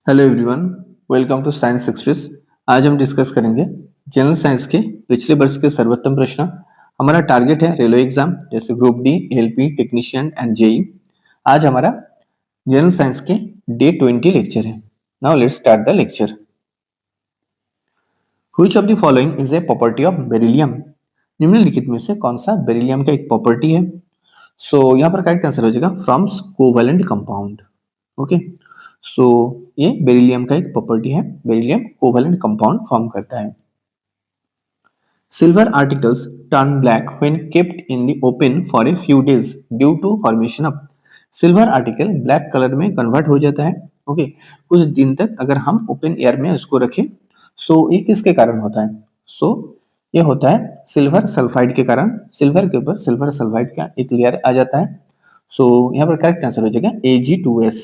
Hello everyone, welcome to Science Express. आज हम discuss करेंगे जनरल साइंस के पिछले वर्ष के सर्वोत्तम प्रश्न। हमारा टारगेट है रेलवे एग्जाम जैसे group D, LP, technician and JE. आज हमारा जनरल साइंस के डे 20 लेक्चर है। Now let's start the lecture. Which of the following is a property of beryllium? निम्नलिखित में से कौन सा बेरिलियम का एक प्रॉपर्टी है? सो यहाँ पर करेक्ट आंसर हो जाएगा फ्रॉम्स कोवैलेंट कंपाउंड। ओके, सो ये बेरिलियम का एक प्रॉपर्टी है। बेरिलियम कोवैलेंट कंपाउंड फॉर्म करता है। Silver articles turn black when kept in the open for a few days due to formation of. Silver article black colour में convert हो जाता है ओके कुछ दिन तक अगर हम ओपन एयर में इसको रखें। सो ये किसके कारण होता है? सो ये होता है सिल्वर सल्फाइड के कारण। सिल्वर के ऊपर सिल्वर सल्फाइड का एक लेयर आ जाता है। सो यहाँ पर करेक्ट आंसर हो जाएगा Ag2S।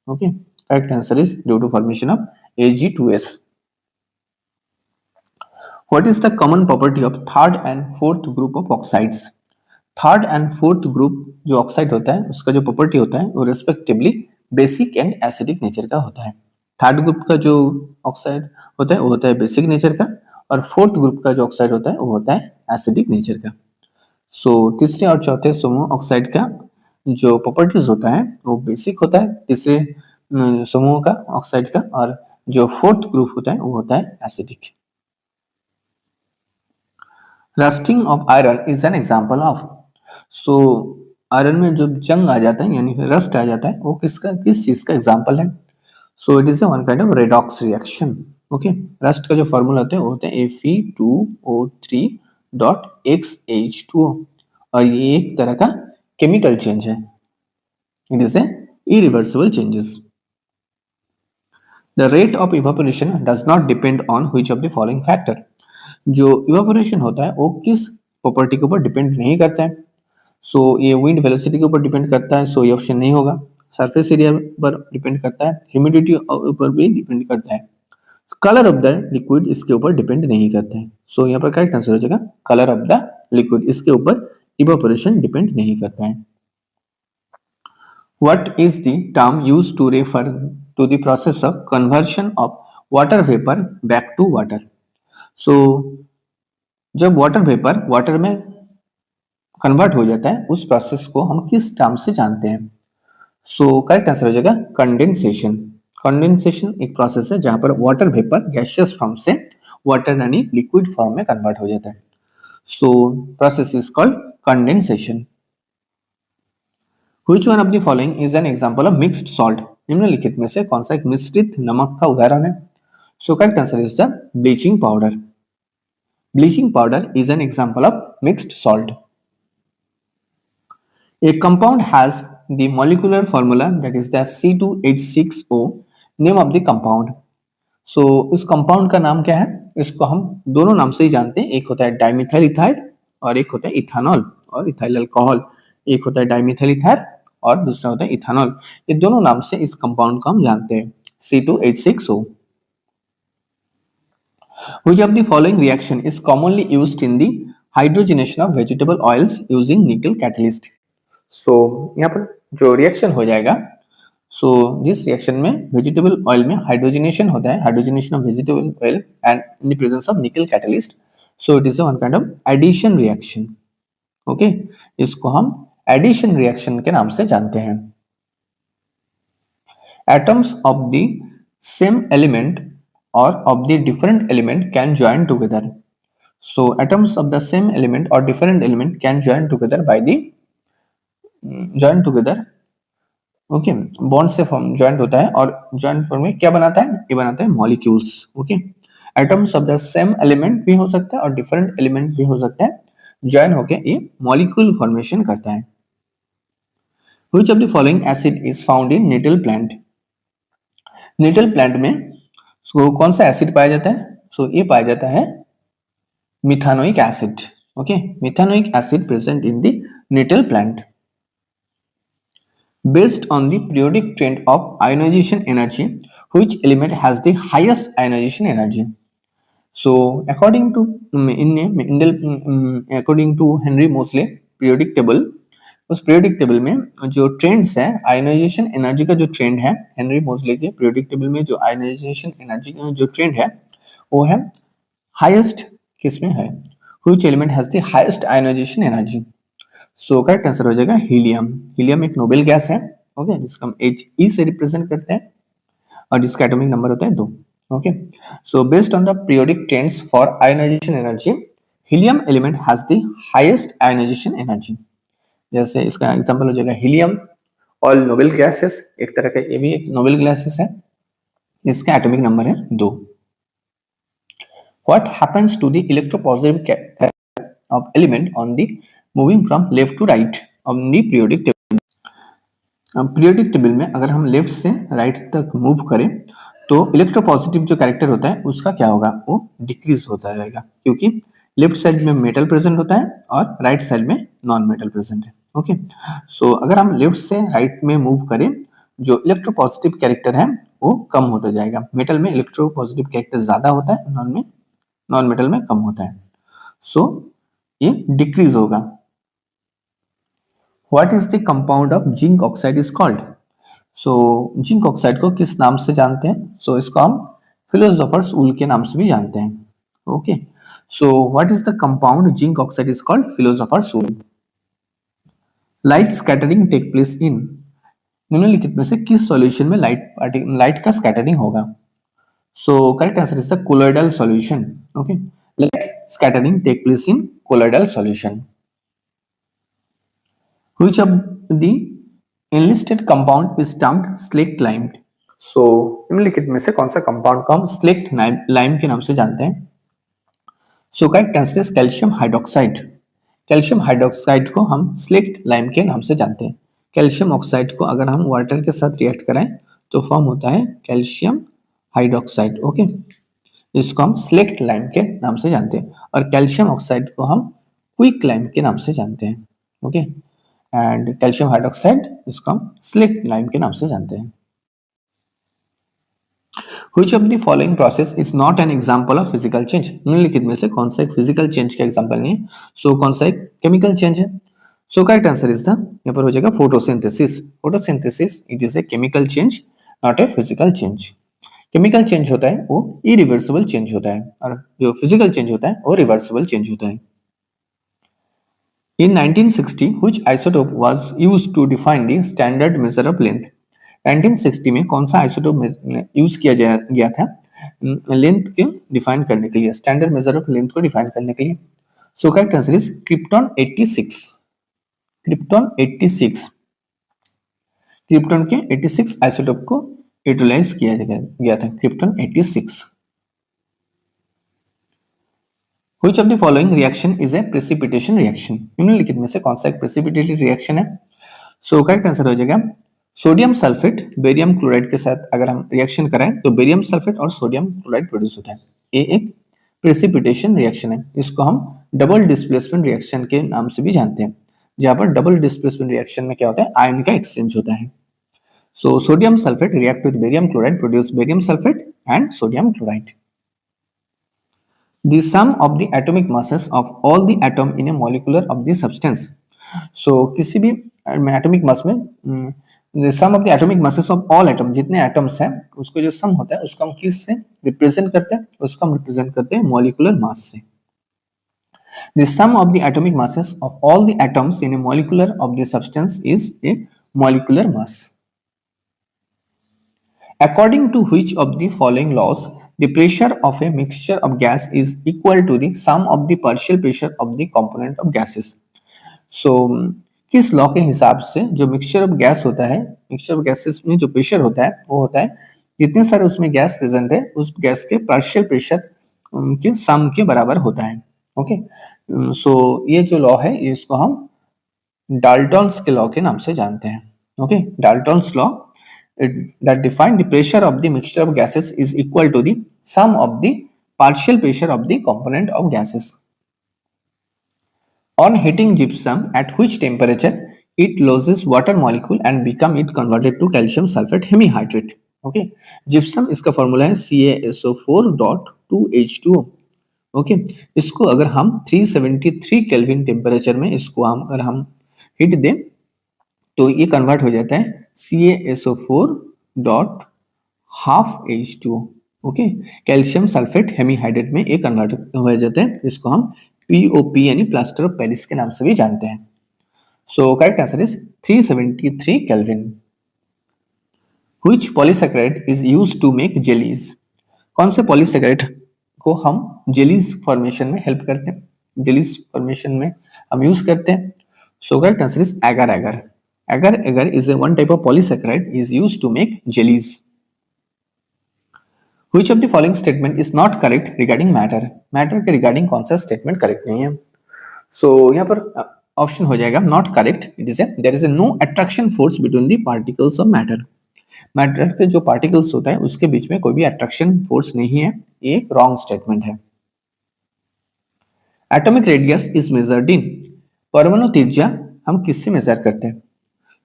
Okay, correct answer is due to formation of Ag2S। What is the common property of third and fourth group of oxides? Third and fourth group जो oxide होता है उसका जो प्रॉपर्टी होता है वो respectively basic and acidic nature का होता है। थर्ड ग्रुप का जो ऑक्साइड होता है वो होता है बेसिक नेचर का, और फोर्थ ग्रुप का जो ऑक्साइड होता है वो होता है एसिडिक नेचर का। सो तीसरे और चौथे समूह ऑक्साइड का जो प्रॉपर्टीज होता है वो बेसिक होता है तीसरे समूह का ऑक्साइड का, और जो फोर्थ ग्रुप होता है वो होता है acidic. Rusting of iron is an example of. So iron में जो जंग आ जाता है यानी रस्ट आ जाता है वो किस चीज का एग्जाम्पल है? सो it is one kind of redox reaction. Okay, rust का जो फॉर्मूला होता है वो होता है Fe2O3.XH2O, और ये एक तरह का केमिकल चेंज है। It is a irreversible changes. The rate of evaporation does not depend on which of the following factor. जो इवापोरेशन होता है वो किस प्रॉपर्टी के ऊपर डिपेंड नहीं करता है। सो ये विंड वेलोसिटी के ऊपर डिपेंड करता है, सो ये ऑप्शन नहीं होगा। सरफेस एरिया पर डिपेंड करता है, ह्यूमिडिटी ऊपर भी डिपेंड करता है। कलर ऑफ द लिक्विड इसके ऊपर डिपेंड नहीं करता है। सो यहाँ पर करेक्ट आंसर हो जाएगा कलर ऑफ द लिक्विड, इसके ऊपर इवापोरेशन डिपेंड नहीं करता है। What is the term used to refer to the process of conversion of water vapor back to water? So जब वाटर वेपर वाटर में कन्वर्ट हो जाता है उस प्रोसेस को हम किस टर्म से जानते हैं? सो करेक्ट आंसर हो जाएगा कंडेंसेशन। कंडेंसेशन एक प्रोसेस है जहां पर वाटर वेपर गैसियस फॉर्म से वाटर यानी लिक्विड फॉर्म में कन्वर्ट हो जाता है। So process is called condensation. Which one of the following is an example of mixed salt? निम्नलिखित में से कौन सा एक मिश्रित नमक का उदाहरण है? So correct answer is the bleaching powder. Bleaching powder is an example of mixed salt. A compound has the molecular formula that is the C2H6O. Name of the compound. So उस कंपाउंड का नाम क्या है? इसको हम दोनों नाम से ही जानते हैं, एक होता है डाइमिथाइल इथाइल और एक होता है इथानॉल और इथाइल अल्कोहल। एक होता है डाइमिथाइल इथाइल और दूसरा होता है इथानॉल। ये दोनों नाम से इस कंपाउंड को हम जानते हैं, C2H6O। Which of the following reaction is commonly used in the hydrogenation of vegetable oils using nickel catalyst? So यहाँ पर जो रिएक्शन हो जाएगा, सो जिस रिएक्शन में वेजिटेबल ऑयल में हाइड्रोजनेशन होता है, hydrogenation of vegetable oil and in the presence of nickel catalyst, so it is one kind of addition reaction. Okay, इसको हम एडिशन रिएक्शन के नाम से जानते हैं। Atoms of the same element or of the different element can join together. So atoms of the same element or different element can join together by the join together. Okay, bond से form joint होता है और joint form में क्या बनाता है? ये बनाता है molecules. Okay, atoms of the same element भी हो सकता है और डिफरेंट एलिमेंट भी हो सकता है, ज्वाइन होके ये मॉलिक्यूल फॉर्मेशन करता है। Which of the following acid is found in nettle plant? Nettle plant में कौन सा एसिड पाया जाता है? सो ये पाया जाता है methanoic acid. Okay, methanoic acid present in the nettle plant. Based on the periodic trend of ionization energy, which element has the highest ionization energy? So, according to according to Henry Moseley periodic table, उस periodic table में जो trends है, ionisation energy का जो trend है, Henry मोजले के periodic table में जो आयोनाइजेशन एनर्जी का जो ट्रेंड है वो है हाईएस्ट किसमें है, which element has the highest ionisation energy. So correct answer हो जाएगा हीलियम। हीलियम एक नोबेल गैस है, ओके, जिसका हम He से रिप्रेजेंट करते हैं और जिसका एटॉमिक नंबर होता है 2। Okay, so based on the periodic trends for ionisation energy, helium element has the highest ionisation energy. जैसे इसका एग्जांपल हो जाएगा हीलियम, ऑल नोबेल गैसेस, एक तरह का ये भी एक नोबेल गैसेस है, इसका एटॉमिक नंबर है 2। What happens to the electropositive character of element on the moving from left to right on the periodic table? Periodic table में अगर हम लेफ्ट से राइट तक मूव करें तो इलेक्ट्रोपॉजिटिव जो कैरेक्टर होता है उसका क्या होगा, वो डिक्रीज होता रहेगा, क्योंकि लेफ्ट साइड में मेटल प्रेजेंट होता है और राइट साइड में नॉन मेटल प्रेजेंट है। ओके, सो अगर हम लेफ्ट से राइट में मूव करें, जो इलेक्ट्रोपॉजिटिव कैरेक्टर है वो कम होता जाएगा। मेटल में इलेक्ट्रोपॉजिटिव कैरेक्टर ज्यादा होता है, नॉन मेटल में कम होता है, सो ये डिक्रीज होगा। What is the compound of zinc oxide is called? So zinc oxide को किस नाम से जानते हैं? So इसको हम फिलोसोफर्स ऊल के नाम से भी जानते हैं। Okay, so what is the compound zinc oxide is called philosopher's wool? Light scattering take place in, निम्नलिखित में से किस सॉल्यूशन में लाइट का स्कैटरिंग होगा? So correct answer is the colloidal solution. Okay, light scattering take place in colloidal solution. Which of the enlisted compound is termed slaked lime? So निम्नलिखित में से कौन सा कंपाउंड को हम स्लेक्ट लाइम के नाम से जानते हैं? So correct answer is calcium hydroxide. Calcium hydroxide को हम स्लेक्ट लाइम के नाम से जानते हैं। कैल्शियम ऑक्साइड को अगर हम वाटर के साथ रिएक्ट कराएं तो फॉर्म होता है कैल्शियम हाइड्रोक्साइड। ओके, इसको हम स्लेक्ट लाइम के नाम से जानते हैं और कैल्शियम ऑक्साइड को हम क्विक लाइम के नाम से जानते हैं। ओके, एंड कैल्शियम हाइड्रोक्साइड इसको हम स्लेक्ट लाइम के नाम से जानते हैं। Which of the following process is not an example of physical change? निम्नलिखित में से कौन सा एक फिजिकल चेंज का एग्जांपल नहीं है? सो कौन सा एक केमिकल चेंज है? So correct answer is the यहाँ पर हो जाएगा photosynthesis. Photosynthesis it is a chemical change, not a physical change. Chemical change होता है वो इरिवर्सिबल चेंज होता है और जो फिजिकल चेंज होता है वो रिवर्सिबल चेंज होता है। In 1960, which isotope was used to define the standard measure of length? 1960 में कौन सा आइसोटोप यूज किया गया था लेंथ के डिफाइन करने के लिए, स्टैंडर्ड मेजर ऑफ लेंथ को डिफाइन करने के लिए? सो correct answer is krypton 86। Krypton 86, krypton के 86 आइसोटोप को यूटिलाइज किया गया था, krypton 86। Which of the following reaction is a precipitation reaction? निम्नलिखित में से कौन सा एक प्रेसिपिटेटेड रिएक्शन है? सो करेक्ट आंसर हो जाएगा सोडियम सल्फेट बेरियम क्लोराइड के साथ अगर हम रिएक्शन करें तो बेरियम सल्फेट और सोडियम क्लोराइड प्रोड्यूस होता है। ये एक प्रेसिपिटेशन रिएक्शन है, इसको हम डबल डिस्प्लेसमेंट रिएक्शन के नाम से भी जानते हैं, जहां पर डबल डिस्प्लेसमेंट रिएक्शन में क्या होता है, आयन का एक्सचेंज होता है। So sodium sulphate react with barium chloride produce barium sulphate and sodium chloride. The sum of the atomic masses of all the atom in a molecular of the substance. So किसी भी atomic mass में the sum of the atomic masses of all atom, जितने atoms हैं उसको जो सम होता है उसको हम किस से रिप्रेजेंट करते हैं? उसको हम रिप्रेजेंट करते हैं मॉलिक्यूलर मास से। The sum of the atomic masses of all the atoms in a molecular of the substance is a molecular mass. According to which of the following laws the pressure of a mixture of gas is equal to the sum of the partial pressure of the component of gases? So किस law के हिसाब से जो mixture of gas होता है, mixture of gases में जो pressure होता है वो होता है जितने सारे उसमें गैस प्रेजेंट है उस गैस के पार्शियल प्रेशर के सम के बराबर होता है। ओके, सो ये जो लॉ है इसको हम डाल्टन्स के लॉ के नाम से जानते हैं। Okay, Dalton's law that define the pressure of the mixture of gases is equal to the sum of the partial pressure of the component of gases. On heating gypsum, at which temperature it loses water molecule and become it converted to calcium sulfate hemihydrate? Okay, gypsum इसका formula है CaSO4.2H2O। Okay, इसको अगर हम 373 kelvin temperature में इसको हम अगर हम हीट दें तो ये कन्वर्ट हो जाता है CaSO4 dot half H2O। Okay, calcium sulphate hemihydrate में ये कन्वर्ट हो जाता है, इसको हम POP यानी प्लास्टर ऑफ पेरिस के नाम से भी जानते हैं। So correct answer is 373 kelvin. Which polysaccharide is used to make jellies? कौन से पॉलीसैकेराइड को हम जेलीज फॉर्मेशन में हेल्प करते हैं, जेलीज फॉर्मेशन में हम यूज करते हैं? So correct answer is agar agar. Agar agar is one type of polysaccharide is used to make jellies. Which of the following statement is not correct regarding matter? Matter के regarding कौन सा statement correct नहीं है? सो यहाँ पर option हो जाएगा not correct. It is there is no attraction force between the particles of matter. Matter के जो पार्टिकल्स होता है उसके बीच में कोई भी अट्रैक्शन फोर्स नहीं है, ये एक रॉन्ग स्टेटमेंट है। Atomic radius is measured in, परमाणु त्रिज्या हम किससे मेजर करते हैं?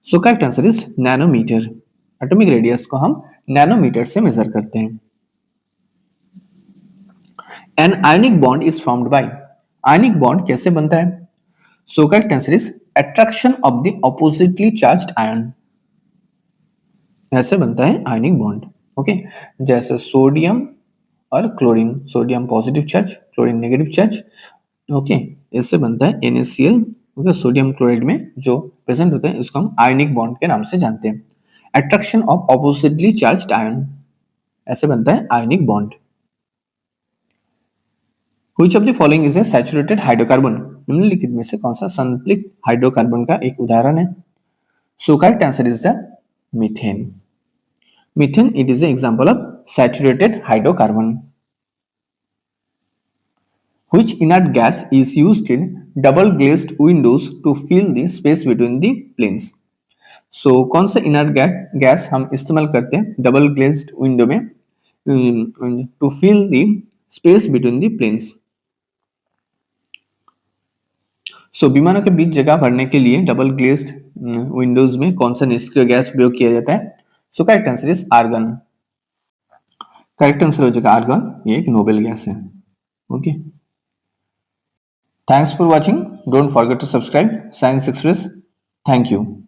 So correct answer is nanometre. Atomic radius को हम नैनोमीटर से मेजर करते हैं। An ionic bond is formed by, ionic bond कैसे बनता है? So correct answer is attraction of the oppositely charged ion, ऐसे बनता है ionic bond। ओके, जैसे सोडियम और chlorine, sodium positive charge, chlorine negative charge. Okay, इससे बनता है NaCl। ओके, सोडियम क्लोराइड में जो प्रेजेंट होते हैं इसको हम आयनिक बॉन्ड के नाम से जानते हैं। Attraction of oppositely charged ion, ऐसे बनता है ionic bond. Which of the following is a saturated hydrocarbon? निम्नलिखित में से कौन सा संतृप्त हाइड्रोकार्बन का एक उदाहरण है? So correct answer is the methane. Methane, it is an example of saturated hydrocarbon. Which inert gas is used in double glazed windows to fill the space between the planes? So कौन सा inert gas हम इस्तेमाल करते हैं double glazed window में to fill the space between the planes? सो विमानों के बीच जगह भरने के लिए डबल ग्लेज्ड विंडोज में कौन सा निष्क्रिय गैस उपयोग किया जाता है? So correct answer is argon. Correct answer हो जाएगा आर्गन, ये एक नोबेल गैस है। Okay, thanks for watching. Don't forget to subscribe Science Express. Thank you.